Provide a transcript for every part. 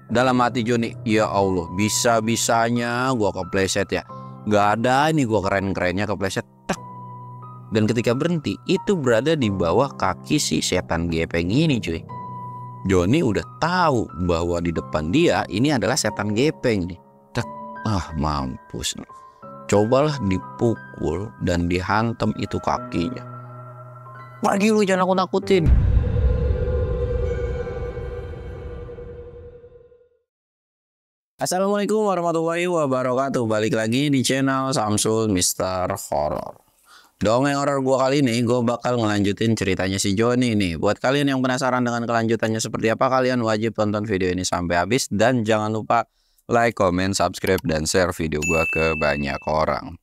Dalam hati Joni, ya Allah, bisa-bisanya gua kepleset ya. Gak ada ini gua keren-kerennya kepleset. Tak. Dan ketika berhenti, itu berada di bawah kaki si setan gepeng ini cuy. Joni udah tahu bahwa di depan dia ini adalah setan gepeng nih. Tak. Mampus. Cobalah dipukul dan dihantam itu kakinya. Pergi lu, jangan aku nakutin. Assalamualaikum warahmatullahi wabarakatuh. Balik lagi di channel Samsul Mister Horror. Dongeng horor gua kali ini gue bakal ngelanjutin ceritanya si Joni nih. Buat kalian yang penasaran dengan kelanjutannya seperti apa, kalian wajib tonton video ini sampai habis. Dan jangan lupa like, comment, subscribe, dan share video gua ke banyak orang.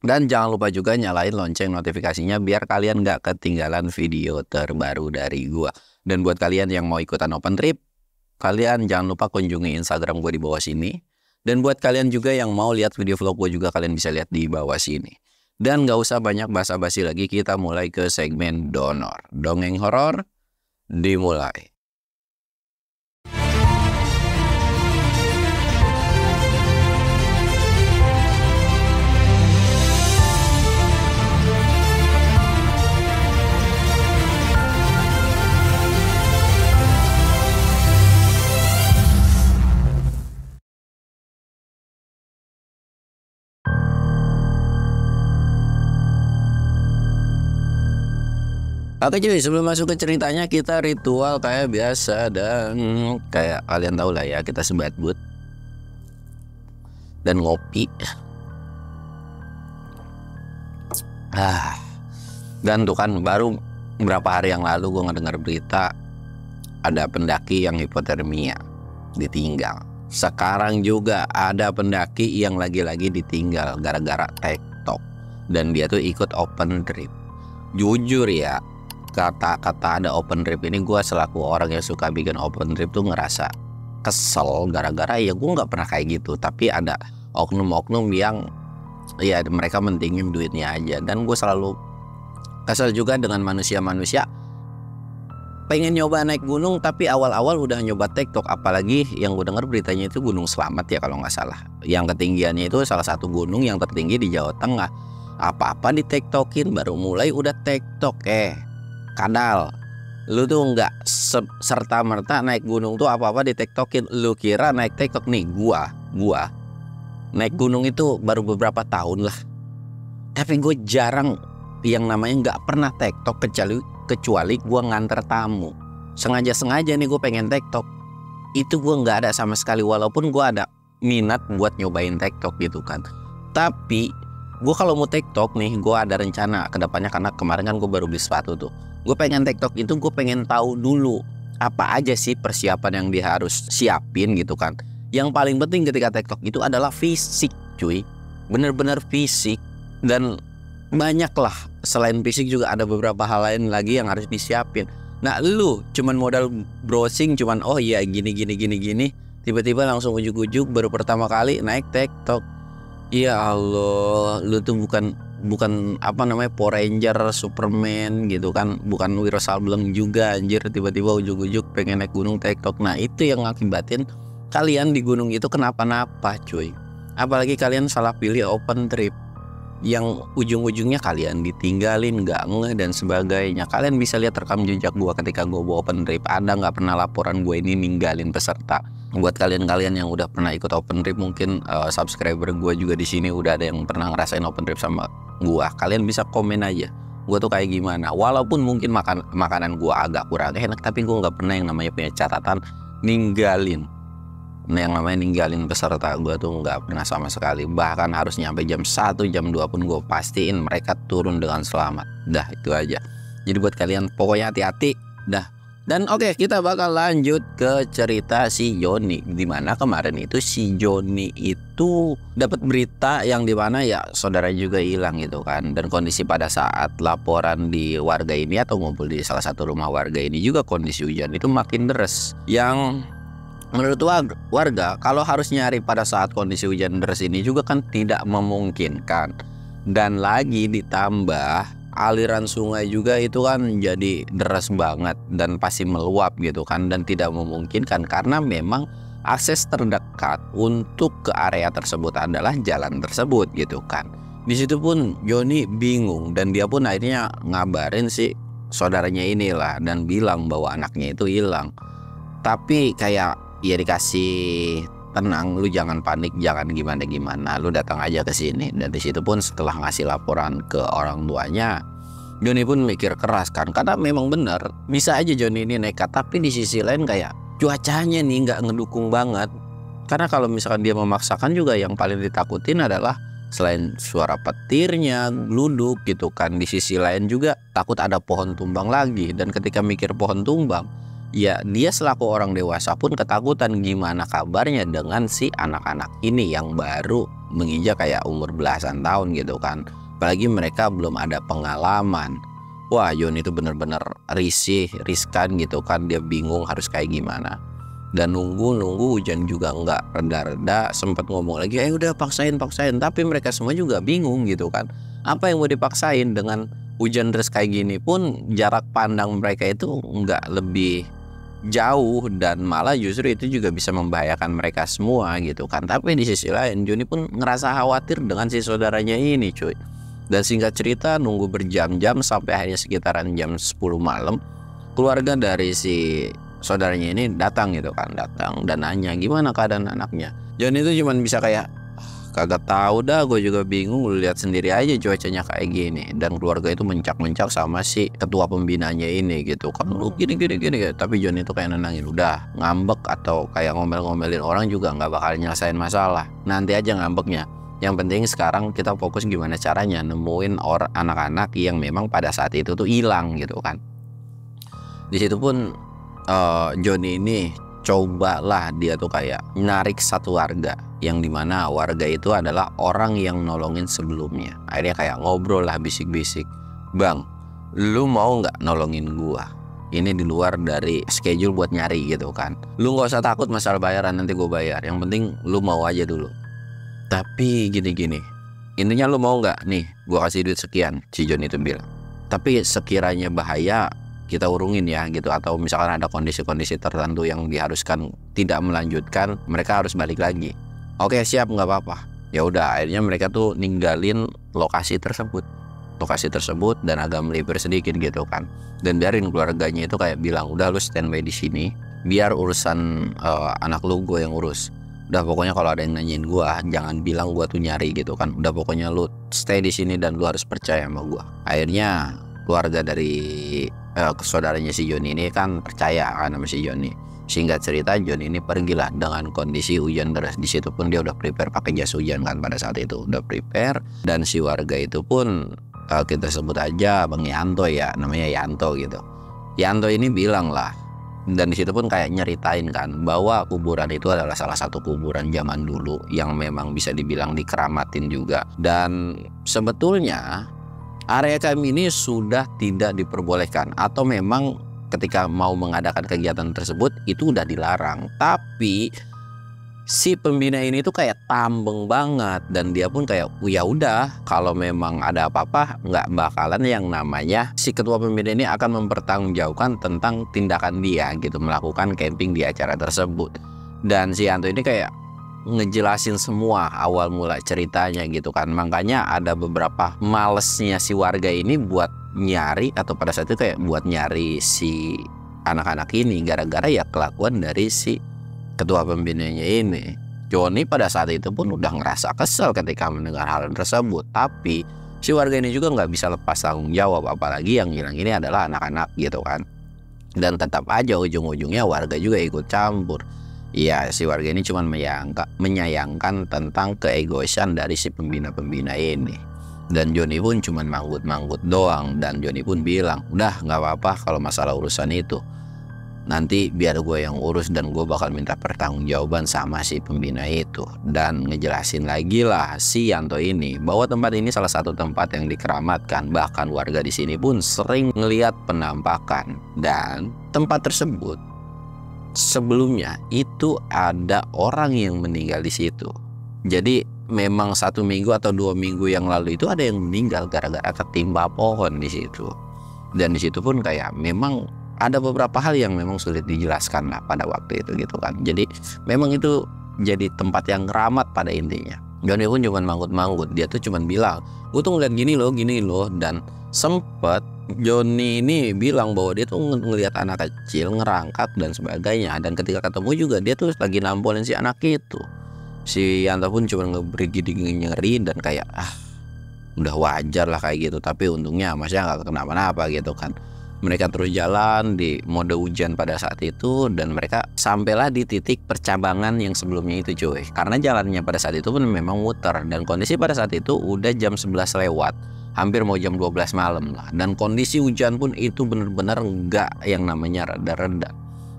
Dan jangan lupa juga nyalain lonceng notifikasinya biar kalian gak ketinggalan video terbaru dari gua. Dan buat kalian yang mau ikutan open trip, kalian jangan lupa kunjungi Instagram gue di bawah sini. Dan buat kalian juga yang mau lihat video vlog gue juga, kalian bisa lihat di bawah sini. Dan gak usah banyak basa-basi lagi, kita mulai ke segmen donor. Dongeng horor dimulai. Oke cuy, sebelum masuk ke ceritanya kita ritual kayak biasa. Dan kayak kalian tahu lah ya, kita sebat but dan ngopi. Dan tuh kan baru beberapa hari yang lalu gue ngedengar berita ada pendaki yang hipotermia ditinggal. Sekarang juga ada pendaki yang lagi-lagi ditinggal gara-gara TikTok. Dan dia tuh ikut open trip. Jujur ya, kata-kata ada open trip ini, gue selaku orang yang suka bikin open trip tuh ngerasa kesel gara-gara ya gue nggak pernah kayak gitu. Tapi ada oknum-oknum yang ya mereka mentingin duitnya aja. Dan gue selalu kesel juga dengan manusia-manusia pengen nyoba naik gunung tapi awal-awal udah nyoba TikTok. Apalagi yang gue dengar beritanya itu Gunung Slamet ya kalau nggak salah, yang ketinggiannya itu salah satu gunung yang tertinggi di Jawa Tengah. Apa-apa di TikTokin, baru mulai udah TikTok. Kadal, lu tuh nggak serta-merta naik gunung tuh apa-apa di TikTokin. Lu kira naik TikTok nih, gua naik gunung itu baru beberapa tahun lah. Tapi gue jarang yang namanya nggak pernah TikTok, kecuali gua nganter tamu. Sengaja nih gue pengen TikTok, itu gue nggak ada sama sekali. Walaupun gue ada minat buat nyobain TikTok gitu kan. Tapi gue kalau mau TikTok nih, gue ada rencana kedepannya. Karena kemarin kan gue baru beli sepatu tuh. Gue pengen TikTok itu, gue pengen tahu dulu apa aja sih persiapan yang dia harus siapin gitu kan. Yang paling penting ketika TikTok itu adalah fisik cuy. Bener-bener fisik. Dan banyak lah, selain fisik juga ada beberapa hal lain lagi yang harus disiapin. Nah lu cuman modal browsing, cuman oh iya gini, tiba-tiba langsung ujuk-ujuk baru pertama kali naik TikTok. Ya Allah, lu tuh bukan apa namanya Power Ranger, Superman gitu kan, bukan Wiro Sableng juga anjir, tiba-tiba ujuk-ujuk pengen naik gunung TikTok. Nah itu yang ngakibatin kalian di gunung itu kenapa-napa cuy. Apalagi kalian salah pilih open trip yang ujung-ujungnya kalian ditinggalin, nggak ngeh dan sebagainya. Kalian bisa lihat rekam jejak gua ketika gua bawa open trip, ada nggak pernah laporan gue ini ninggalin peserta. Buat kalian-kalian yang udah pernah ikut open trip, mungkin subscriber gue juga di sini udah ada yang pernah ngerasain open trip sama gua. Kalian bisa komen aja gua tuh kayak gimana. Walaupun mungkin makanan gua agak kurang enak, tapi gua nggak pernah yang namanya punya catatan ninggalin. Nah yang namanya ninggalin peserta gue tuh nggak pernah sama sekali. Bahkan harus nyampe jam 1, jam 2 pun gue pastiin mereka turun dengan selamat. Dah itu aja. Jadi buat kalian pokoknya hati-hati dah. Dan oke, kita bakal lanjut ke cerita si Joni. Dimana kemarin itu si Joni itu dapat berita yang dimana ya saudara juga hilang gitu kan. Dan kondisi pada saat laporan di warga ini atau ngumpul di salah satu rumah warga ini juga kondisi hujan itu makin deras. Yang menurut warga kalau harus nyari pada saat kondisi hujan deras ini juga kan tidak memungkinkan. Dan lagi ditambah aliran sungai juga itu kan jadi deras banget dan pasti meluap gitu kan, dan tidak memungkinkan karena memang akses terdekat untuk ke area tersebut adalah jalan tersebut gitu kan. Di situ pun Joni bingung dan dia pun akhirnya ngabarin si saudaranya inilah dan bilang bahwa anaknya itu hilang. Tapi kayak ya dikasih tenang, lu jangan panik, jangan gimana-gimana, lu datang aja ke sini. Dan di situ pun setelah ngasih laporan ke orang tuanya, Joni pun mikir keras kan, karena memang bener bisa aja Joni ini nekat, tapi di sisi lain kayak cuacanya nih nggak ngedukung banget. Karena kalau misalkan dia memaksakan juga yang paling ditakutin adalah selain suara petirnya, gluduk gitu kan, di sisi lain juga takut ada pohon tumbang lagi. Dan ketika mikir pohon tumbang, ya dia selaku orang dewasa pun ketakutan gimana kabarnya dengan si anak-anak ini yang baru menginjak kayak umur belasan tahun gitu kan. Apalagi mereka belum ada pengalaman. Wah, Joni itu bener-bener riskan gitu kan. Dia bingung harus kayak gimana. Dan nunggu hujan juga nggak reda-reda. Sempat ngomong lagi, udah paksain. Tapi mereka semua juga bingung gitu kan. Apa yang mau dipaksain dengan hujan deras kayak gini pun jarak pandang mereka itu nggak lebih jauh dan malah justru itu juga bisa membahayakan mereka semua gitu kan. Tapi di sisi lain Joni pun ngerasa khawatir dengan si saudaranya ini cuy. Dan singkat cerita nunggu berjam-jam sampai akhirnya sekitaran jam 10 malam keluarga dari si saudaranya ini datang gitu kan, datang dan nanya gimana keadaan anaknya. Joni itu cuman bisa kayak kagak tahu dah, gue juga bingung, lu lihat sendiri aja cuacanya kayak gini. Dan keluarga itu mencak-mencak sama si ketua pembinanya ini gitu kan, lu gini. Tapi Joni itu kayak nenangin, udah ngambek atau kayak ngomel-ngomelin orang juga nggak bakal nyelesain masalah, nanti aja ngambeknya. Yang penting sekarang kita fokus gimana caranya nemuin anak-anak yang memang pada saat itu tuh hilang gitu kan. Di situ pun Joni ini cobalah dia tuh kayak narik satu warga, yang dimana warga itu adalah orang yang nolongin sebelumnya. Akhirnya kayak ngobrol lah, bisik-bisik, bang, lu mau nggak nolongin gua? Ini di luar dari schedule buat nyari gitu kan. Lu nggak usah takut masalah bayaran, nanti gua bayar. Yang penting lu mau aja dulu. Tapi gini, intinya lu mau nggak? Nih, gua kasih duit sekian, si John itu bilang. Tapi sekiranya bahaya, kita urungin ya gitu, atau misalkan ada kondisi-kondisi tertentu yang diharuskan tidak melanjutkan, mereka harus balik lagi. Oke, siap, nggak apa-apa. Ya udah, akhirnya mereka tuh ninggalin lokasi tersebut dan agak melipir sedikit gitu kan. Dan biarin keluarganya itu kayak bilang, udah lu standby di sini, biar urusan anak lu gue yang urus. Udah pokoknya kalau ada yang nanyain gue, jangan bilang gue tuh nyari gitu kan. Udah pokoknya lu stay di sini dan lu harus percaya sama gue. Akhirnya keluarga dari saudaranya si Joni ini kan percaya kan sama si Joni. Singkat cerita Joni ini pergilah dengan kondisi hujan deras. Di situ pun dia udah prepare pakai jas hujan kan, pada saat itu udah prepare. Dan si warga itu pun kita sebut aja Bang Yanto ya, namanya Yanto gitu. Yanto ini bilang lah, dan di situ pun kayak nyeritain kan bahwa kuburan itu adalah salah satu kuburan zaman dulu yang memang bisa dibilang dikeramatin juga. Dan sebetulnya area kami ini sudah tidak diperbolehkan, atau memang ketika mau mengadakan kegiatan tersebut itu udah dilarang. Tapi si pembina ini tuh kayak tambeng banget, dan dia pun kayak ya udah, kalau memang ada apa-apa nggak bakalan yang namanya si ketua pembina ini akan mempertanggungjawabkan tentang tindakan dia gitu, melakukan camping di acara tersebut. Dan si Yanto ini kayak ngejelasin semua awal mula ceritanya gitu kan. Makanya ada beberapa malesnya si warga ini buat nyari, atau pada saat itu kayak buat nyari si anak-anak ini, gara-gara ya kelakuan dari si ketua pembinanya ini. Joni pada saat itu pun udah ngerasa kesel ketika mendengar hal tersebut. Tapi si warga ini juga nggak bisa lepas tanggung jawab, apalagi yang hilang ini adalah anak-anak gitu kan. Dan tetap aja ujung-ujungnya warga juga ikut campur. Ya, si warga ini cuma menyayangkan tentang keegoisan dari si pembina-pembina ini. Dan Joni pun cuma manggut-manggut doang. Dan Joni pun bilang, udah nggak apa-apa kalau masalah urusan itu, nanti biar gue yang urus, dan gue bakal minta pertanggungjawaban sama si pembina itu. Dan ngejelasin lagi lah si Yanto ini bahwa tempat ini salah satu tempat yang dikeramatkan. Bahkan warga di sini pun sering ngelihat penampakan. Dan tempat tersebut sebelumnya itu ada orang yang meninggal di situ. Jadi memang 1 minggu atau 2 minggu yang lalu itu ada yang meninggal gara-gara ketimpa pohon di situ. Dan di situ pun kayak memang ada beberapa hal yang memang sulit dijelaskan lah pada waktu itu gitu kan. Jadi memang itu jadi tempat yang keramat pada intinya. Johnny pun cuma manggut-manggut, dia tuh cuma bilang, gue tuh ngeliat gini loh, dan sempet Johnny ini bilang bahwa dia tuh ngeliat anak kecil ngerangkak dan sebagainya, dan ketika ketemu juga dia tuh lagi nampolin si anak itu. Si Yanto pun cuma ngeberi nyeri dan kayak udah wajar lah kayak gitu, tapi untungnya masnya nggak kenapa-napa gitu kan. Mereka terus jalan di mode hujan pada saat itu, dan mereka sampailah di titik percabangan yang sebelumnya itu cuy. Karena jalannya pada saat itu pun memang muter, dan kondisi pada saat itu udah jam 11 lewat, hampir mau jam 12 malam lah. Dan kondisi hujan pun itu bener-bener nggak yang namanya reda-reda.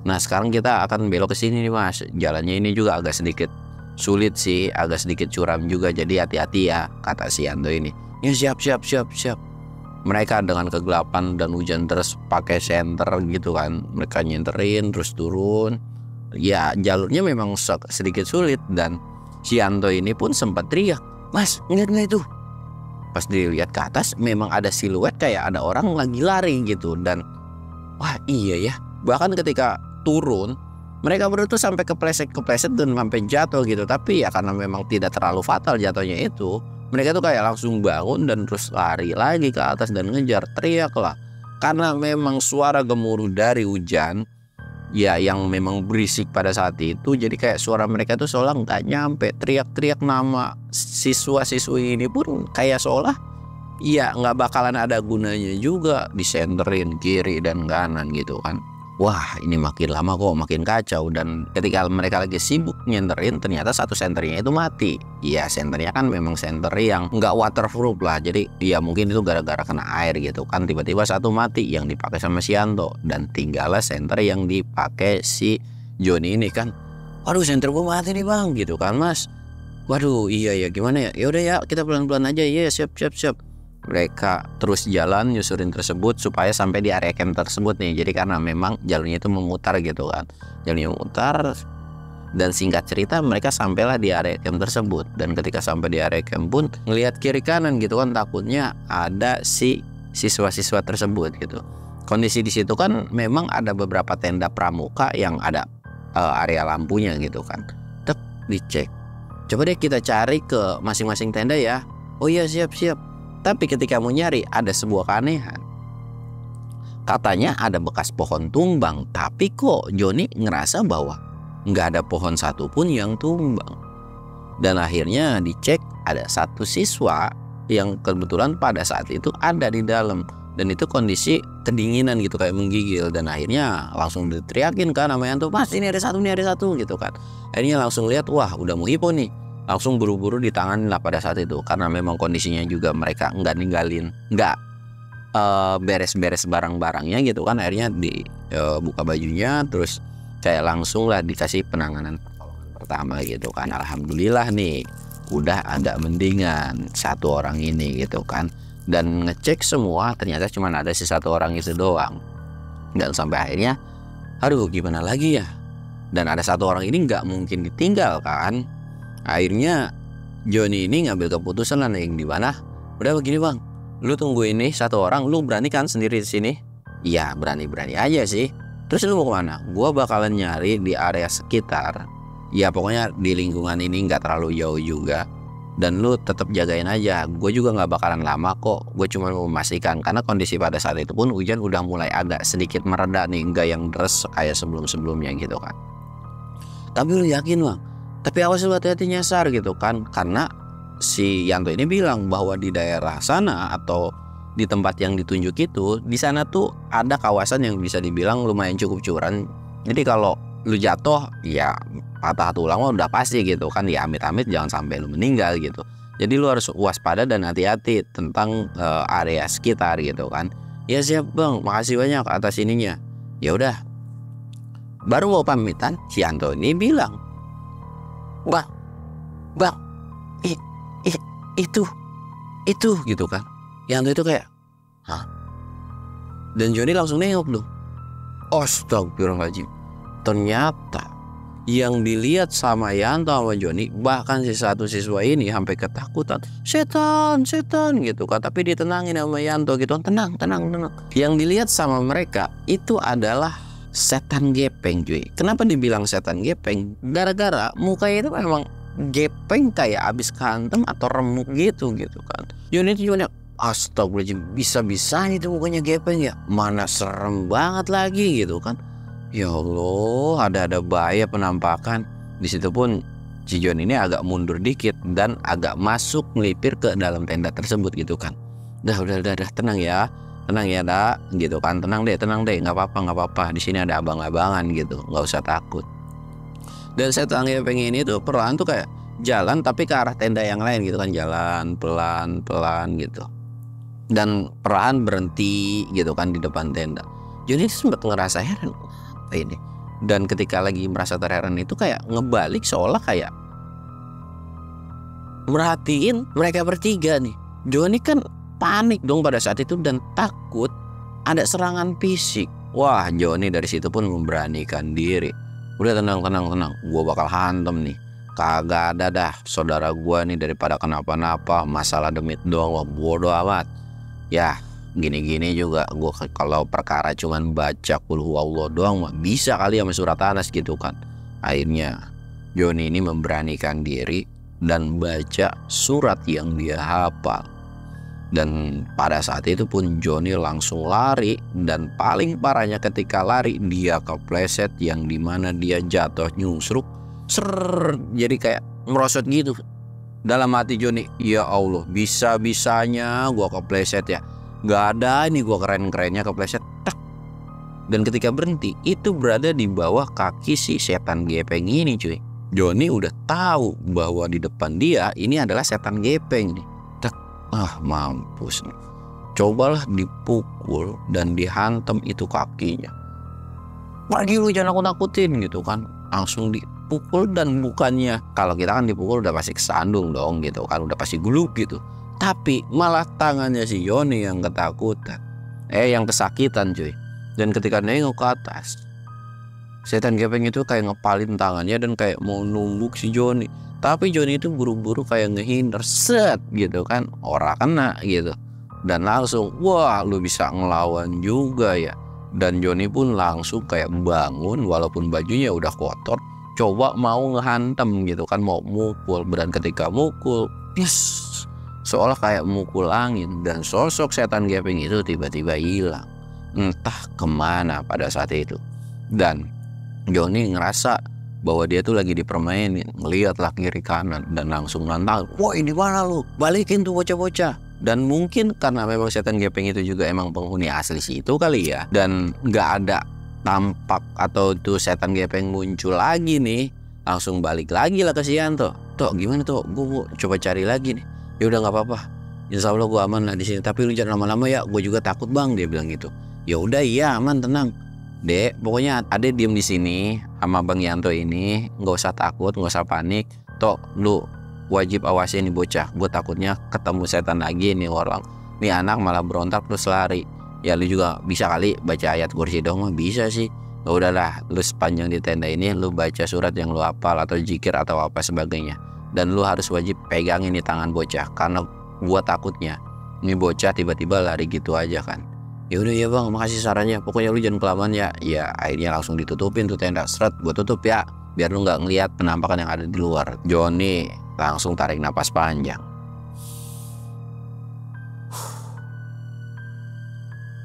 Nah sekarang kita akan belok ke sini nih mas. Jalannya ini juga agak sedikit sulit sih, agak sedikit curam juga, jadi hati-hati ya, kata si Yanto ini. Ya siap. Mereka dengan kegelapan dan hujan terus pakai senter gitu kan, mereka nyenterin terus turun. Ya jalurnya memang sedikit sulit, dan si Yanto ini pun sempat teriak, mas ngeliat nggak itu? Pas dilihat ke atas memang ada siluet kayak ada orang lagi lari gitu, dan wah iya ya, bahkan ketika turun mereka berdua tuh sampai kepleset dan sampai jatuh gitu. Tapi ya karena memang tidak terlalu fatal jatuhnya itu, mereka tuh kayak langsung bangun dan terus lari lagi ke atas dan ngejar, teriak lah. Karena memang suara gemuruh dari hujan ya yang memang berisik pada saat itu, jadi kayak suara mereka tuh seolah nggak nyampe. Teriak-teriak nama siswa-siswi ini pun kayak seolah ya nggak bakalan ada gunanya juga, disenterin kiri dan kanan gitu kan. Wah ini makin lama kok makin kacau, dan ketika mereka lagi sibuk nyenterin ternyata satu senternya itu mati. Ya senternya kan memang senter yang nggak waterproof lah, jadi ya mungkin itu gara-gara kena air gitu kan. Tiba-tiba satu mati yang dipakai sama si Yanto, dan tinggallah senter yang dipakai si Johnny ini kan. Waduh senter gua mati nih bang gitu kan mas. Waduh iya ya gimana ya, yaudah ya kita pelan-pelan aja ya, siap. Mereka terus jalan nyusurin tersebut supaya sampai di area camp tersebut nih. Jadi karena memang jalurnya itu memutar gitu kan, jalurnya memutar, dan singkat cerita mereka sampailah di area camp tersebut. Dan ketika sampai di area camp pun ngelihat kiri kanan gitu kan, takutnya ada si siswa-siswa tersebut gitu. Kondisi di situ kan memang ada beberapa tenda pramuka yang ada area lampunya gitu kan. Tek dicek, coba deh kita cari ke masing-masing tenda ya. Oh iya siap. Tapi ketika mau nyari ada sebuah keanehan. Katanya ada bekas pohon tumbang, tapi kok Johnny ngerasa bahwa nggak ada pohon satupun yang tumbang. Dan akhirnya dicek ada satu siswa yang kebetulan pada saat itu ada di dalam, dan itu kondisi kedinginan gitu kayak menggigil. Dan akhirnya langsung diteriakin kan nama Yanto, mas ini ada satu gitu kan. Akhirnya langsung lihat, wah udah mau hipo nih. Langsung buru-buru ditanganin lah pada saat itu, karena memang kondisinya juga mereka nggak beres-beres barang-barangnya gitu kan. Akhirnya dibuka bajunya, terus kayak langsung lah dikasih penanganan pertolongan pertama gitu kan. Alhamdulillah nih udah agak mendingan satu orang ini gitu kan. Dan ngecek semua ternyata cuma ada si satu orang itu doang. Dan sampai akhirnya aduh gimana lagi ya, dan ada satu orang ini nggak mungkin ditinggal kan. Akhirnya Johnny ini ngambil keputusan lah yang di mana, udah begini bang, lu tunggu ini satu orang, lu berani kan sendiri di sini? Iya berani aja sih. Terus lu mau kemana? Gua bakalan nyari di area sekitar, ya pokoknya di lingkungan ini nggak terlalu jauh juga, dan lu tetap jagain aja. Gue juga nggak bakalan lama kok. Gue cuma mau memastikan, karena kondisi pada saat itu pun hujan udah mulai agak sedikit mereda nih, nggak yang deras kayak sebelumnya gitu kan. Tapi lu yakin bang? Tapi awas lu hati-hati nyasar gitu kan. Karena si Yanto ini bilang bahwa di daerah sana atau di tempat yang ditunjuk itu, di sana tuh ada kawasan yang bisa dibilang lumayan cukup curam. Jadi kalau lu jatuh ya patah tulang mah udah pasti gitu kan. Ya amit-amit jangan sampai lu meninggal gitu. Jadi lu harus waspada dan hati-hati tentang area sekitar gitu kan. Ya siap bang, makasih banyak atas ininya. Ya udah. Baru mau pamitan, si Yanto ini bilang, Bang, itu gitu kan. Yanto itu kayak, hah? Dan Johnny langsung nengok dong. Astagfirullahaladzim. Ternyata Yang dilihat sama Yanto sama Joni, bahkan si satu siswa ini sampai ketakutan, setan gitu kan. Tapi ditenangin sama Yanto gitu, tenang. Yang dilihat sama mereka itu adalah setan gepeng cuy. Kenapa dibilang setan gepeng? Gara-gara mukanya itu memang gepeng kayak abis kantem atau remuk gitu kan. Joni itu cuma astagfirullahaladzim, bisa-bisanya itu mukanya gepeng ya, mana serem banget lagi gitu kan. Ya Allah, ada bahaya penampakan. Di situ pun si John ini agak mundur dikit dan agak masuk melipir ke dalam tenda tersebut gitu kan. Udah, tenang ya dah gitu kan. Tenang deh, nggak apa-apa. Di sini ada abang-abangan gitu, nggak usah takut. Dan setan gepeng ini tuh perlahan tuh kayak jalan tapi ke arah tenda yang lain gitu kan, jalan pelan gitu. Dan perlahan berhenti gitu kan di depan tenda. Jadi sempat ngerasa heran, apa ini? Dan ketika lagi merasa terheran itu kayak ngebalik seolah kayak merhatiin mereka bertiga nih. Joni kan panik dong pada saat itu dan takut ada serangan fisik. Wah, Joni dari situ pun memberanikan diri. Udah tenang, gua bakal hantem nih. Kagak ada dah saudara gua nih, daripada kenapa-napa masalah demit doang, wah bodo amat. Ya gini juga gua kalau perkara cuman baca qul huwallahu doang mah bisa kali sama surat Anas gitu kan. Akhirnya Joni ini memberanikan diri dan baca surat yang dia hafal. Dan pada saat itu pun Joni langsung lari, dan paling parahnya ketika lari dia kepleset yang dimana dia jatuh nyungsruk jadi kayak merosot gitu. Dalam hati Joni, ya Allah, bisa-bisanya gua kepleset ya, gak ada ini gua keren-kerennya kepleset tak. Dan ketika berhenti itu berada di bawah kaki si setan gepeng ini cuy. Joni udah tahu bahwa di depan dia ini adalah setan gepeng nih. Mampus nih. Cobalah dipukul dan dihantam itu kakinya. Pergi lu, jangan aku nakutin gitu kan. Langsung dipukul, dan bukannya kalau kita kan dipukul udah pasti kesandung dong gitu kan, udah pasti gulung gitu. Tapi malah tangannya si Joni yang ketakutan, yang kesakitan cuy. Dan ketika nengok ke atas, setan gepeng itu kayak ngepalin tangannya dan kayak mau numbuk si Joni. Tapi Joni itu buru-buru kayak ngehindar, set gitu kan, ora kena gitu. Dan langsung, wah lu bisa ngelawan juga ya. Dan Joni pun langsung kayak bangun walaupun bajunya udah kotor, coba mau ngehantam gitu kan, mau mukul. Dan ketika mukul, yes, seolah kayak mukul angin, dan sosok setan gepeng itu tiba-tiba hilang, entah kemana pada saat itu. Dan Joni ngerasa bahwa dia tuh lagi dipermainin, ngeliatlah kiri kanan dan langsung nantang, wah ini mana lu, balikin tuh bocah-bocah. Dan mungkin karena memang setan gepeng itu juga emang penghuni asli situ kali ya, dan nggak ada tampak atau tuh setan gepeng muncul lagi nih, langsung balik lagi lah ke si Yanto. Toh gimana tuh, gue coba cari lagi nih. Ya udah nggak apa-apa, insya Allah gue aman lah di sini, tapi lu jangan lama-lama ya, gue juga takut bang, dia bilang gitu. Ya udah, iya aman, tenang Dek, pokoknya Ade diem di sini sama Bang Yanto ini, nggak usah takut, nggak usah panik. Toh lu wajib awasin nih bocah, gue takutnya ketemu setan lagi nih orang. Nih anak malah berontak terus lari. Ya lu juga bisa kali baca ayat kursi dong, mah bisa sih. Ya udahlah, lu sepanjang di tenda ini lu baca surat yang lu hafal atau zikir atau apa sebagainya. Dan lu harus wajib pegangin nih tangan bocah, karena gua takutnya ini bocah tiba-tiba lari gitu aja kan. Ya udah ya bang, makasih sarannya. Pokoknya lu jangan kelamaan ya. Ya akhirnya langsung ditutupin tuh tenda, seret, gue tutup ya, biar lu nggak ngelihat penampakan yang ada di luar. Joni langsung tarik napas panjang.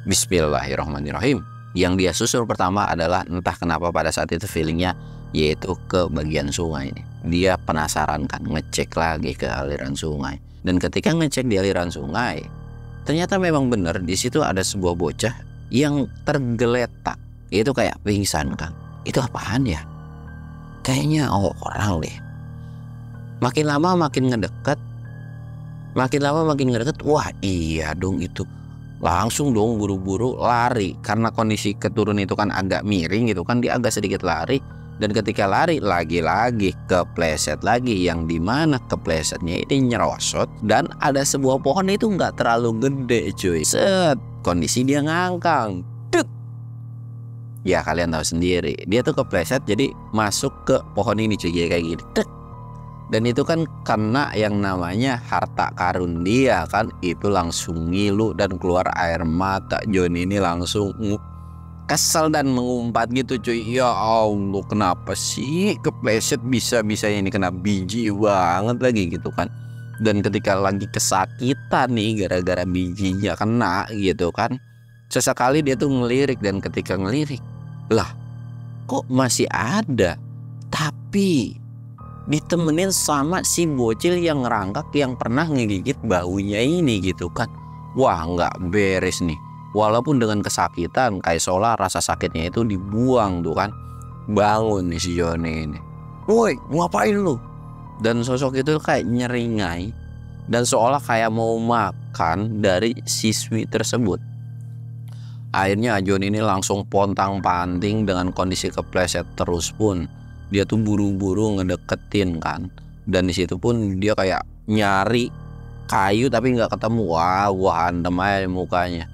Bismillahirrahmanirrahim. Yang dia susul pertama adalah entah kenapa pada saat itu feelingnya yaitu ke bagian sungai ini. Dia penasaran kan, ngecek lagi ke aliran sungai. Dan ketika ngecek di aliran sungai, ternyata memang benar di situ ada sebuah bocah yang tergeletak. Itu kayak pingsan kan. Itu apaan ya? Kayaknya orang deh. Makin lama makin ngedekat. Wah iya dong itu. Langsung dong buru-buru lari. Karena kondisi keturun itu kan agak miring gitu kan. Dia agak sedikit lari. Dan ketika lari lagi-lagi kepleset lagi, yang dimana keplesetnya ini nyerosot dan ada sebuah pohon itu nggak terlalu gede cuy. Set, kondisi dia ngangkang. Duk. Ya kalian tahu sendiri, dia tuh kepleset jadi masuk ke pohon ini cuy, kayak gini. Tek. Dan itu kan kena yang namanya harta karun dia kan, itu langsung ngilu dan keluar air mata. Johnny ini langsung kesel dan mengumpat gitu cuy. Ya Allah, kenapa sih kepleset bisa-bisa ini kena biji banget lagi gitu kan. Dan ketika lagi kesakitan nih gara-gara bijinya kena gitu kan, sesekali dia tuh ngelirik, dan ketika ngelirik, lah kok masih ada, tapi ditemenin sama si bocil yang ngerangkak yang pernah ngegigit baunya ini gitu kan. Wah nggak beres nih. Walaupun dengan kesakitan kayak seolah rasa sakitnya itu dibuang tuh kan. Bangun nih si Johnny ini. Woi ngapain lu? Dan sosok itu kayak nyeringai dan seolah kayak mau makan dari siswi tersebut. Akhirnya Johnny ini langsung pontang-panting dengan kondisi kepleset terus pun. Dia tuh buru-buru ngedeketin kan. Dan di situ pun dia kayak nyari kayu tapi nggak ketemu. Wah hantem aja mukanya.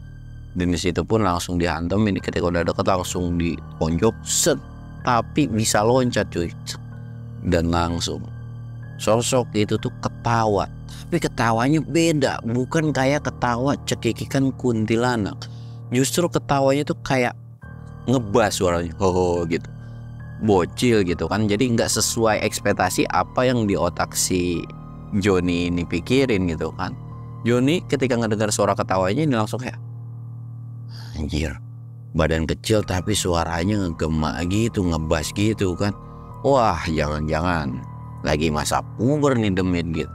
Dan di situ pun langsung dihantem. Ini ketika udah deket langsung ditonjok set. Tapi bisa loncat cuy. Dan langsung sosok itu tuh ketawa. Tapi ketawanya beda. Bukan kayak ketawa cekikikan kuntilanak. Justru ketawanya tuh kayak ngebas suaranya. Ho gitu. Bocil gitu kan. Jadi nggak sesuai ekspektasi apa yang di otak si Johnny ini pikirin gitu kan. Johnny ketika ngedengar suara ketawanya ini langsung kayak, anjir, badan kecil tapi suaranya ngegema gitu, ngebas gitu kan. Wah jangan-jangan lagi masa puber nih demit gitu.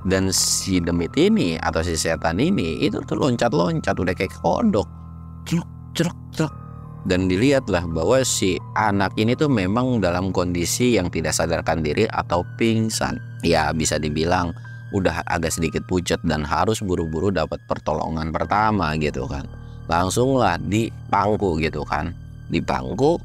Dan si demit ini atau si setan ini itu tuh loncat-loncat udah kayak kodok. Cerok. Dan dilihatlah bahwa si anak ini tuh memang dalam kondisi yang tidak sadarkan diri atau pingsan. Ya bisa dibilang udah agak sedikit pucat dan harus buru-buru dapat pertolongan pertama gitu kan. Langsunglah dipangku gitu kan. Dipangku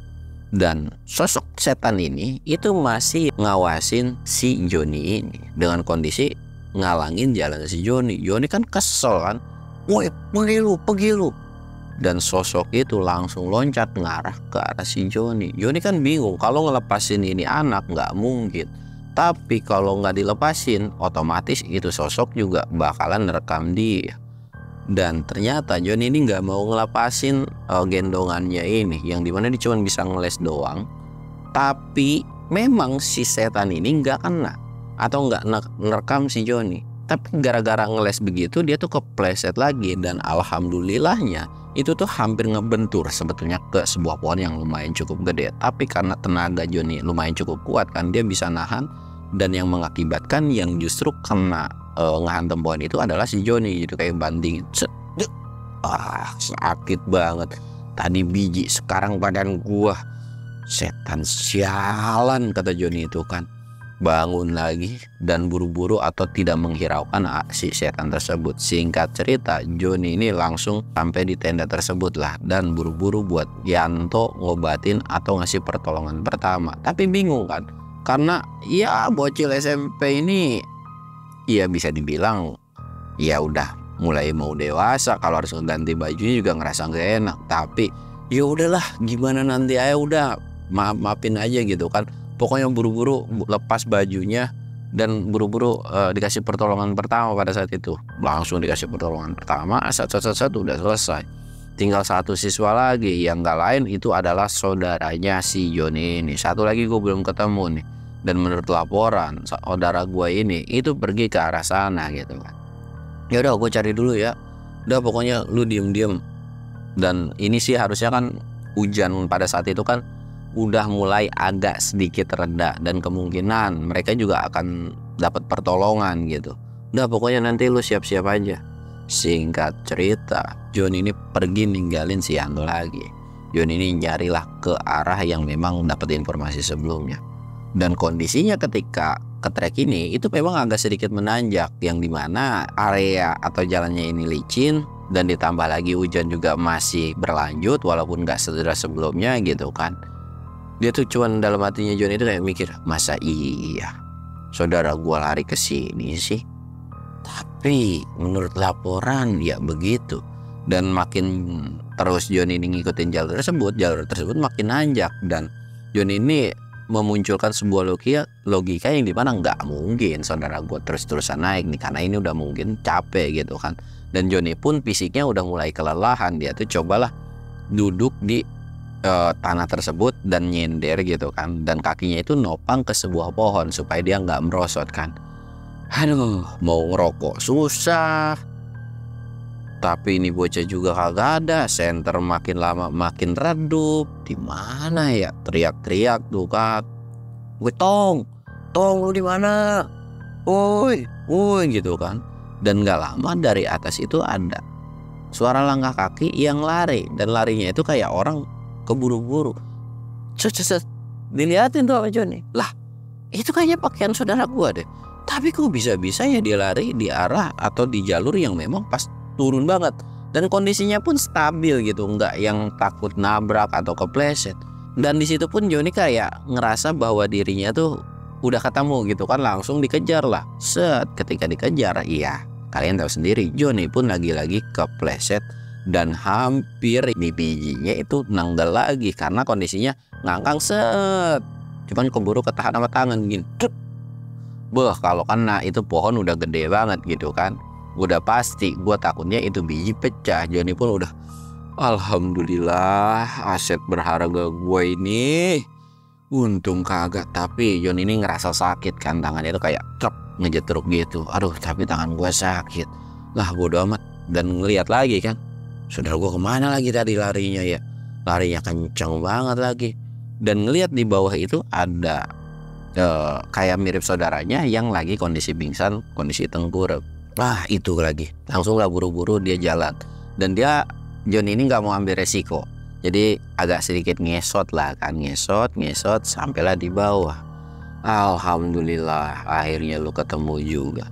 dan sosok setan ini itu masih ngawasin si Johnny ini dengan kondisi ngalangin jalan si Johnny. Johnny kan kesel kan. Woi pergi lu. Dan sosok itu langsung loncat ngarah ke arah si Johnny. Johnny kan bingung, kalau ngelepasin ini anak nggak mungkin. Tapi kalau nggak dilepasin, otomatis itu sosok juga bakalan nerekam dia. Dan ternyata Johnny ini nggak mau ngelepasin gendongannya ini, yang dimana dia cuma bisa ngeles doang. Tapi memang si setan ini nggak kena atau nggak nerekam si Johnny. Tapi gara-gara ngeles begitu dia tuh kepleset lagi, dan alhamdulillahnya itu tuh hampir ngebentur sebetulnya ke sebuah pohon yang lumayan cukup gede. Tapi karena tenaga Johnny lumayan cukup kuat kan, dia bisa nahan, dan yang mengakibatkan yang justru kena ngehantem pohon itu adalah si Johnny. Gitu kayak bandingin, sakit banget. Tadi biji, sekarang badan gua. Setan sialan, kata Johnny itu kan. Bangun lagi dan buru-buru atau tidak menghiraukan si setan tersebut. Singkat cerita, Johnny ini langsung sampai di tenda tersebut lah, dan buru-buru buat Yanto ngobatin atau ngasih pertolongan pertama. Tapi bingung kan, karena ya bocil SMP ini ya bisa dibilang ya udah mulai mau dewasa. Kalau harus ganti bajunya juga ngerasa gak enak. Tapi ya udahlah, gimana nanti aja, udah maafin aja gitu kan. Pokoknya buru-buru lepas bajunya dan buru-buru dikasih pertolongan pertama pada saat itu. Langsung dikasih pertolongan pertama, satu udah selesai. Tinggal satu siswa lagi yang gak lain itu adalah saudaranya si Johnny ini. Satu lagi gue belum ketemu nih. Dan menurut laporan saudara gue ini itu pergi ke arah sana gitu kan. Ya udah gue cari dulu ya. Udah pokoknya lu diem-diem. Dan ini sih harusnya kan hujan pada saat itu kan udah mulai agak sedikit reda, dan kemungkinan mereka juga akan dapat pertolongan gitu. Udah pokoknya nanti lu siap-siap aja. Singkat cerita, John ini pergi ninggalin si Yanto lagi. John ini nyarilah ke arah yang memang dapat informasi sebelumnya. Dan kondisinya ketika ke trek ini itu memang agak sedikit menanjak, yang dimana area atau jalannya ini licin, dan ditambah lagi hujan juga masih berlanjut walaupun gak sederas sebelumnya gitu kan. Dia tuh cuman dalam hatinya John itu kayak mikir, masa iya saudara gua lari ke sini sih? Tapi menurut laporan ya begitu. Dan makin terus Johnny ini ngikutin jalur tersebut makin nanjak. Dan Johnny ini memunculkan sebuah logika yang dimana nggak mungkin saudara gue terus-terusan naik nih, karena ini udah mungkin capek gitu kan. Dan Johnny pun fisiknya udah mulai kelelahan. Dia tuh cobalah duduk di tanah tersebut dan nyender gitu kan, dan kakinya itu nopang ke sebuah pohon supaya dia nggak merosot kan. Aduh, mau ngerokok susah, tapi ini bocah juga kagak ada. Senter makin lama makin redup. Di mana ya? Teriak-teriak tuh kan. Gue tong lu di mana? Woi gitu kan. Dan gak lama dari atas itu ada suara langkah kaki yang lari, dan larinya itu kayak orang keburu-buru. Dilihatin tuh sama Johnny. Lah, itu kayaknya pakaian saudara gua deh. Tapi kok bisa-bisa ya dia lari di arah atau di jalur yang memang pas turun banget, dan kondisinya pun stabil gitu, nggak yang takut nabrak atau kepleset. Dan di situ pun Johnny kayak ngerasa bahwa dirinya tuh udah ketemu gitu kan, langsung dikejar lah. Ketika dikejar, iya kalian tahu sendiri, Johnny pun lagi-lagi kepleset dan hampir di bijinya itu nanggal lagi karena kondisinya ngangkang cuman keburu ketahan sama tangan gini. Kalau kena itu pohon udah gede banget gitu kan, udah pasti gue takutnya itu biji pecah. Johnny pun udah, alhamdulillah aset berharga gue ini untung kagak. Tapi Johnny ini ngerasa sakit kan, tangannya itu kayak ngejetruk gitu. Aduh, tapi tangan gue sakit. Lah bodo amat. Dan ngeliat lagi kan, saudara gue kemana lagi tadi larinya ya, larinya kenceng banget lagi. Dan ngeliat di bawah itu ada kayak mirip saudaranya yang lagi kondisi pingsan, kondisi tengkurap. Nah itu lagi, langsung lah buru-buru dia jalan. Dan Johnny ini gak mau ambil resiko, jadi agak sedikit ngesot lah kan, ngesot sampailah di bawah. Alhamdulillah akhirnya lu ketemu juga.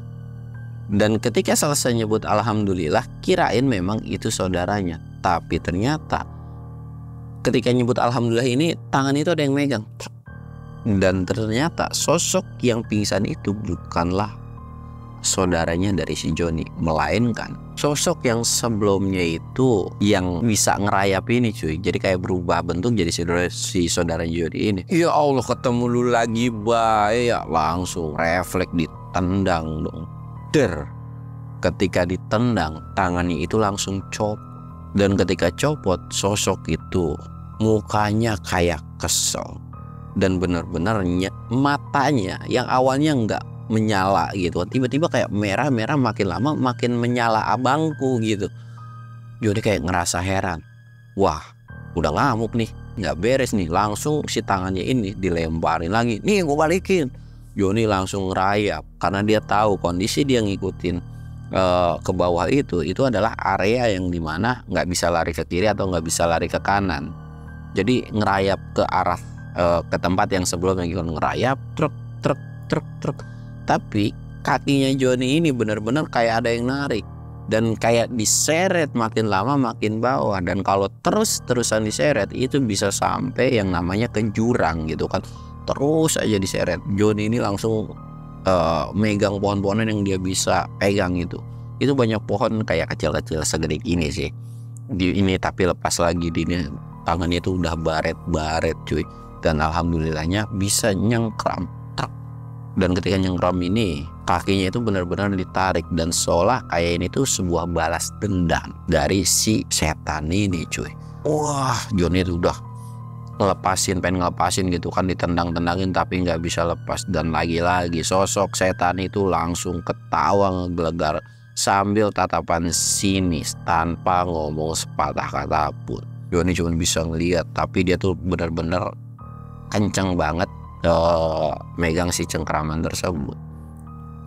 Dan ketika selesai nyebut alhamdulillah, kirain memang itu saudaranya. Tapi ternyata ketika nyebut alhamdulillah ini, tangan itu ada yang megang. Dan ternyata sosok yang pingsan itu bukanlah saudaranya dari si Johnny, melainkan sosok yang sebelumnya itu yang bisa ngerayap ini cuy. Jadi kayak berubah bentuk jadi si saudara Johnny ini. Ya Allah, ketemu lu lagi bae ya, langsung refleks ditendang dong. Ketika ditendang, tangannya itu langsung copot. Dan ketika copot, sosok itu mukanya kayak kesel. Dan benar-benar matanya yang awalnya nggak menyala gitu, tiba-tiba kayak merah-merah, makin lama makin menyala abangku gitu. Johnny kayak ngerasa heran. Wah, udah ngamuk nih, nggak beres nih. Langsung si tangannya ini dilemparin lagi. Nih gue balikin. Johnny langsung ngerayap karena dia tahu kondisi dia ngikutin ke bawah itu adalah area yang dimana nggak bisa lari ke kiri atau nggak bisa lari ke kanan. Jadi ngerayap ke arah ke tempat yang sebelumnya gitu, ngerayap truk. Tapi kakinya Johnny ini benar-benar kayak ada yang narik dan kayak diseret makin lama makin bawah. Dan kalau terus-terusan diseret itu bisa sampai yang namanya ke jurang gitu kan. Terus aja diseret. Johnny ini langsung megang pohon-pohonan yang dia bisa pegang itu. Itu banyak pohon kayak kecil-kecil segede ini sih. Ini tapi lepas lagi ini tangannya itu udah baret cuy. Dan alhamdulillahnya bisa nyengkram. Dan ketika nyengkram ini, kakinya itu benar-benar ditarik dan seolah kayak ini tuh sebuah balas dendam dari si setan ini cuy. Wah, Johnny itu udah pengen ngelepasin gitu kan, ditendang-tendangin tapi nggak bisa lepas. Dan lagi-lagi sosok setan itu langsung ketawa ngegelegar sambil tatapan sinis tanpa ngomong sepatah kata pun. Johnny cuma bisa ngeliat, tapi dia tuh benar-benar kenceng banget megang si cengkraman tersebut.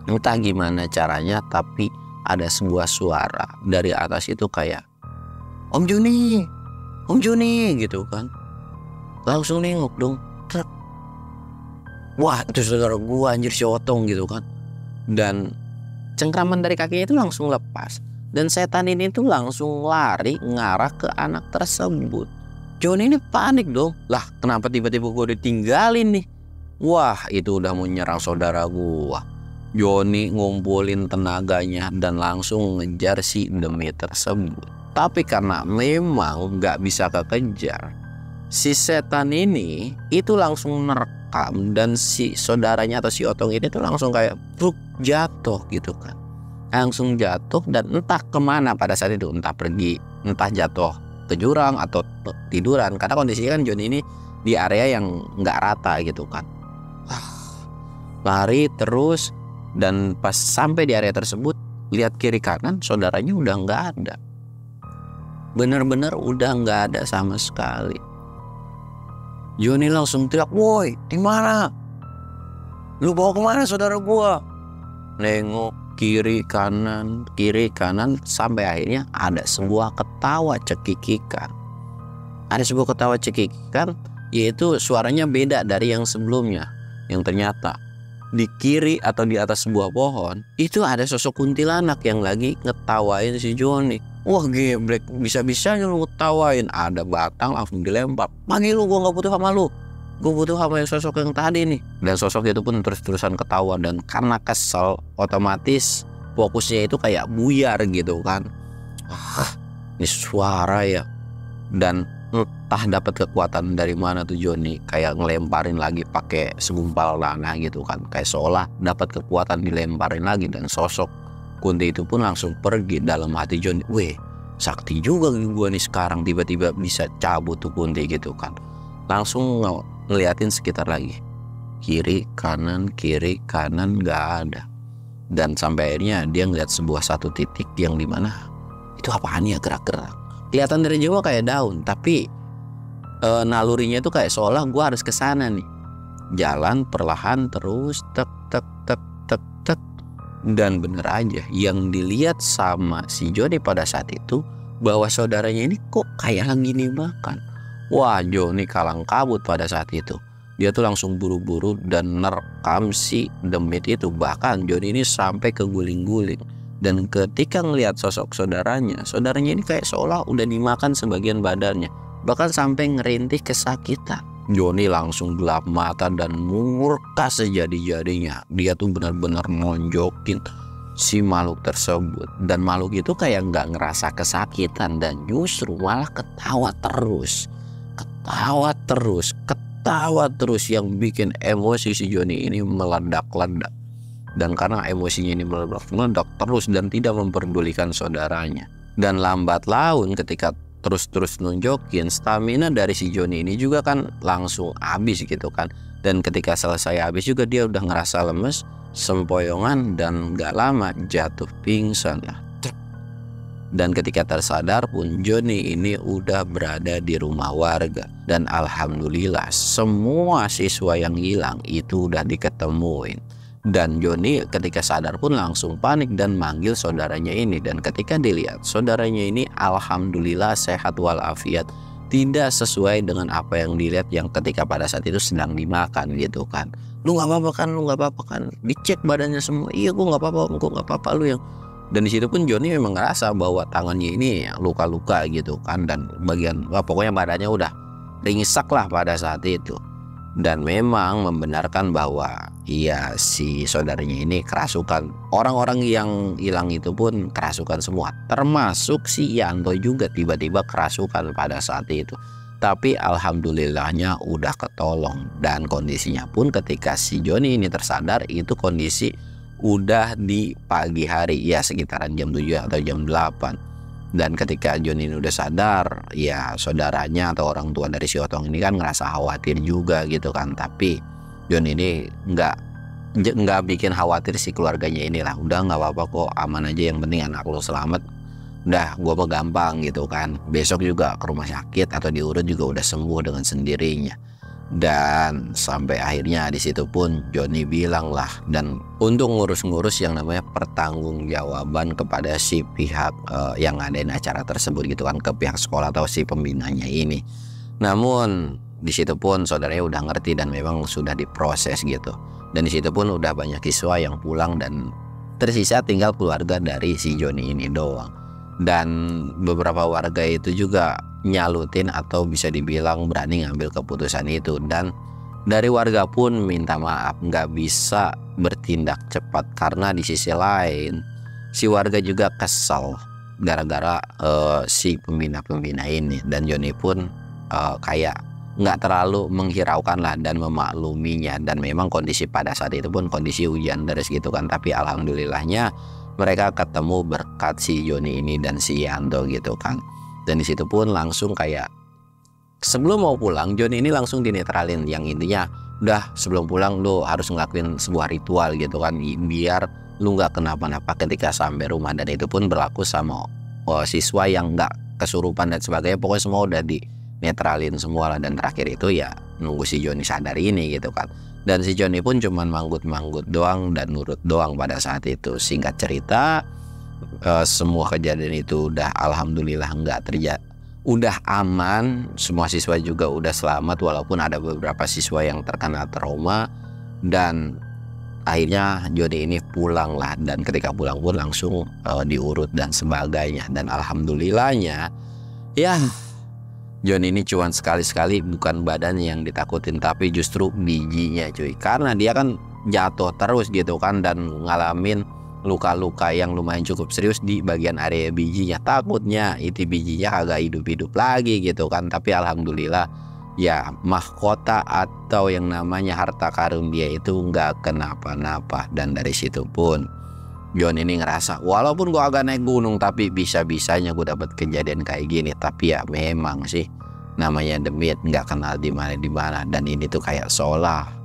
Entah gimana caranya, tapi ada sebuah suara dari atas itu kayak Om Juni gitu kan. Langsung nengok dong. Wah, itu saudara gua anjir, si Otong gitu kan. Dan cengkraman dari kakinya itu langsung lepas. Dan setan ini tuh langsung lari ngarah ke anak tersebut. Johnny ini panik dong. Lah, kenapa tiba-tiba gua ditinggalin nih? Wah, itu udah mau nyerang saudara gua. Johnny ngumpulin tenaganya dan langsung ngejar si Demi tersebut. Tapi karena memang nggak bisa kekejar, si setan ini itu langsung nerekam, dan si saudaranya atau si Otong ini tuh langsung kayak bruk jatuh gitu kan. Langsung jatuh dan entah kemana pada saat itu, entah pergi, entah jatuh ke jurang atau tiduran. Karena kondisinya kan Johnny ini di area yang nggak rata gitu kan. Lari terus, dan pas sampai di area tersebut lihat kiri kanan saudaranya udah nggak ada. Bener-bener udah nggak ada sama sekali. Johnny langsung teriak, "Woi, di mana? Lu bawa kemana saudara gua?" Nengok kiri kanan sampai akhirnya ada sebuah ketawa cekikikan. Ada sebuah ketawa cekikikan, yaitu suaranya beda dari yang sebelumnya. Yang ternyata di kiri atau di atas sebuah pohon itu ada sosok kuntilanak yang lagi ngetawain si Johnny. Wah geblek, bisa-bisanya lu ngetawain. Ada batang langsung dilempar. "Panggil lu, gua gak butuh sama lu. Gue butuh sama yang sosok yang tadi nih." Dan sosok itu pun terus-terusan ketawa, dan karena kesel otomatis fokusnya itu kayak buyar gitu kan. Ini suara ya. Dan entah dapat kekuatan dari mana tuh Johnny, kayak ngelemparin lagi pakai segumpal tanah gitu kan. Kayak seolah dapat kekuatan dilemparin lagi, dan sosok Kunti itu pun langsung pergi. Dalam hati Johnny, "Weh, sakti juga gue nih sekarang, tiba-tiba bisa cabut tuh Kunti gitu kan." Langsung ngeliatin sekitar lagi, kiri kanan gak ada. Dan sampai akhirnya dia ngeliat sebuah satu titik yang dimana itu apaan ya gerak-gerak. Kelihatan dari jauh kayak daun, tapi nalurinya itu kayak seolah gue harus ke sana nih. Jalan perlahan terus tek tek tek tek tek. Dan bener aja yang dilihat sama si Johnny pada saat itu, bahwa saudaranya ini kok kayak lagi nih makan. Wah, Johnny kalang kabut pada saat itu. Dia tuh langsung buru-buru dan nerekam si demit itu. Bahkan Johnny ini sampai keguling-guling. Dan ketika ngelihat sosok saudaranya ini kayak seolah udah dimakan sebagian badannya. Bahkan sampai ngerintih kesakitan. Johnny langsung gelap mata dan murka sejadi-jadinya. Dia tuh benar-benar nonjokin si makhluk tersebut. Dan makhluk itu kayak nggak ngerasa kesakitan, dan justru malah ketawa terus. Ketawa terus yang bikin emosi si Johnny ini meledak-ledak. Dan karena emosinya ini meledak terus dan tidak memperdulikan saudaranya. Dan lambat laun ketika terus nunjukin, stamina dari si Johnny ini juga kan langsung habis gitu kan. Dan ketika selesai habis juga dia udah ngerasa lemes, sempoyongan, dan gak lama jatuh pingsan lah. Dan ketika tersadar pun Johnny ini udah berada di rumah warga. Dan alhamdulillah semua siswa yang hilang itu udah diketemuin. Dan Johnny ketika sadar pun langsung panik dan manggil saudaranya ini. Dan ketika dilihat saudaranya ini alhamdulillah sehat walafiat, tidak sesuai dengan apa yang dilihat yang ketika pada saat itu sedang dimakan gitu kan. "Lu nggak apa-apa kan? Dicek badannya semua." "Iya, gue nggak apa-apa lu yang..." Dan di situ pun Johnny memang ngerasa bahwa tangannya ini luka-luka gitu kan, dan bagian pokoknya badannya udah ringsak lah pada saat itu. Dan memang membenarkan bahwa iya, si saudaranya ini kerasukan. Orang-orang yang hilang itu pun kerasukan semua, termasuk si Yanto juga tiba-tiba kerasukan pada saat itu. Tapi alhamdulillahnya udah ketolong. Dan kondisinya pun ketika si Johnny ini tersadar itu kondisi udah di pagi hari, ya sekitaran jam 7 atau jam 8. Dan ketika Johnny ini udah sadar, ya saudaranya atau orang tua dari si Otong ini kan ngerasa khawatir juga gitu kan. Tapi Johnny ini nggak bikin khawatir si keluarganya inilah. Udah nggak apa-apa kok, aman aja, yang penting anak lo selamat. Udah, gue mah gampang gitu kan. Besok juga ke rumah sakit atau diurut juga udah sembuh dengan sendirinya. Dan sampai akhirnya di situ pun Johnny bilang lah, dan untuk ngurus-ngurus yang namanya pertanggungjawaban kepada si pihak yang ngadain acara tersebut gitu kan, ke pihak sekolah atau si pembinanya ini. Namun di situ pun saudaranya udah ngerti dan memang sudah diproses gitu. Dan di situ pun udah banyak siswa yang pulang dan tersisa tinggal keluarga dari si Johnny ini doang. Dan beberapa warga itu juga nyalutin atau bisa dibilang berani ngambil keputusan itu. Dan dari warga pun minta maaf nggak bisa bertindak cepat, karena di sisi lain si warga juga kesal gara-gara si pembina-pembina ini. Dan Joni pun kayak nggak terlalu menghiraukan lah dan memakluminya. Dan memang kondisi pada saat itu pun kondisi hujan deras gitu kan, tapi alhamdulillahnya mereka ketemu berkat si Joni ini dan si Yanto gitu kan. Dan disitu pun langsung kayak sebelum mau pulang, Joni ini langsung dinetralin, yang intinya udah sebelum pulang lu harus ngelakuin sebuah ritual gitu kan, biar lu nggak kenapa-napa ketika sampai rumah. Dan itu pun berlaku sama siswa yang nggak kesurupan dan sebagainya, pokoknya semua udah dinetralin semua lah. Dan terakhir itu ya nunggu si Joni sadar ini gitu kan. Dan si Joni pun cuman manggut-manggut doang dan nurut doang pada saat itu. Singkat cerita, semua kejadian itu udah alhamdulillah nggak terjadi, udah aman. Semua siswa juga udah selamat, walaupun ada beberapa siswa yang terkena trauma. Dan akhirnya Joni ini pulang lah, dan ketika pulang pun langsung diurut dan sebagainya. Dan alhamdulillahnya ya Joni ini cuman sekali-sekali bukan badannya yang ditakutin, tapi justru bijinya cuy. Karena dia kan jatuh terus gitu kan, dan ngalamin luka-luka yang lumayan cukup serius di bagian area bijinya. Takutnya itu bijinya agak hidup-hidup lagi gitu kan. Tapi alhamdulillah ya mahkota atau yang namanya harta karun dia itu nggak kenapa-napa. Dan dari situ pun Jon ini ngerasa walaupun gua agak naik gunung, tapi bisa-bisanya gue dapet kejadian kayak gini. Tapi ya memang sih namanya demit nggak kenal di mana. Dan ini tuh kayak seolah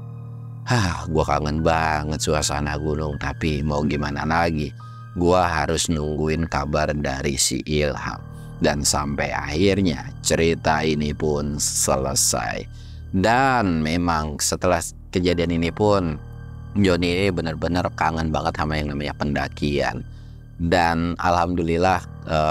gua kangen banget suasana gunung. Tapi mau gimana lagi, gua harus nungguin kabar dari si Ilham. Dan sampai akhirnya cerita ini pun selesai. Dan memang setelah kejadian ini pun Joni ini benar-benar kangen banget sama yang namanya pendakian. Dan alhamdulillah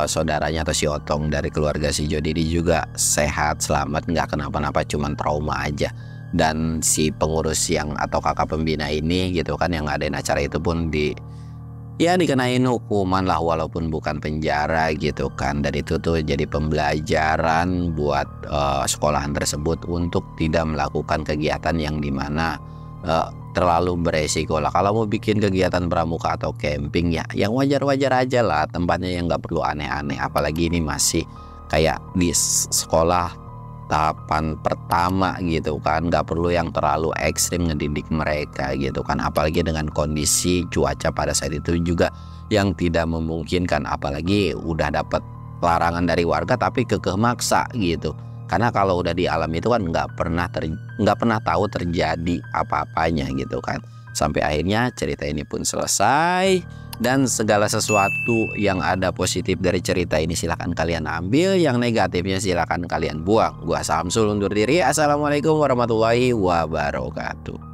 saudaranya atau si Otong dari keluarga si Joni ini juga sehat, selamat, nggak kenapa-napa, cuman trauma aja. Dan si pengurus yang atau kakak pembina ini gitu kan yang ngadain acara itu pun dikenain hukuman lah, walaupun bukan penjara gitu kan. Dan itu tuh jadi pembelajaran buat sekolahan tersebut untuk tidak melakukan kegiatan yang dimana terlalu beresiko lah. Kalau mau bikin kegiatan pramuka atau camping ya yang wajar-wajar aja lah, tempatnya yang nggak perlu aneh-aneh. Apalagi ini masih kayak di sekolah tahapan pertama gitu kan, nggak perlu yang terlalu ekstrim ngedidik mereka gitu kan. Apalagi dengan kondisi cuaca pada saat itu juga yang tidak memungkinkan, apalagi udah dapat larangan dari warga tapi kekeh maksa gitu. Karena kalau udah di alam itu kan nggak pernah tahu terjadi apa-apanya gitu kan. Sampai akhirnya cerita ini pun selesai. Dan segala sesuatu yang ada positif dari cerita ini silahkan kalian ambil, yang negatifnya silahkan kalian buang. Gua Samsul undur diri. Assalamualaikum warahmatullahi wabarakatuh.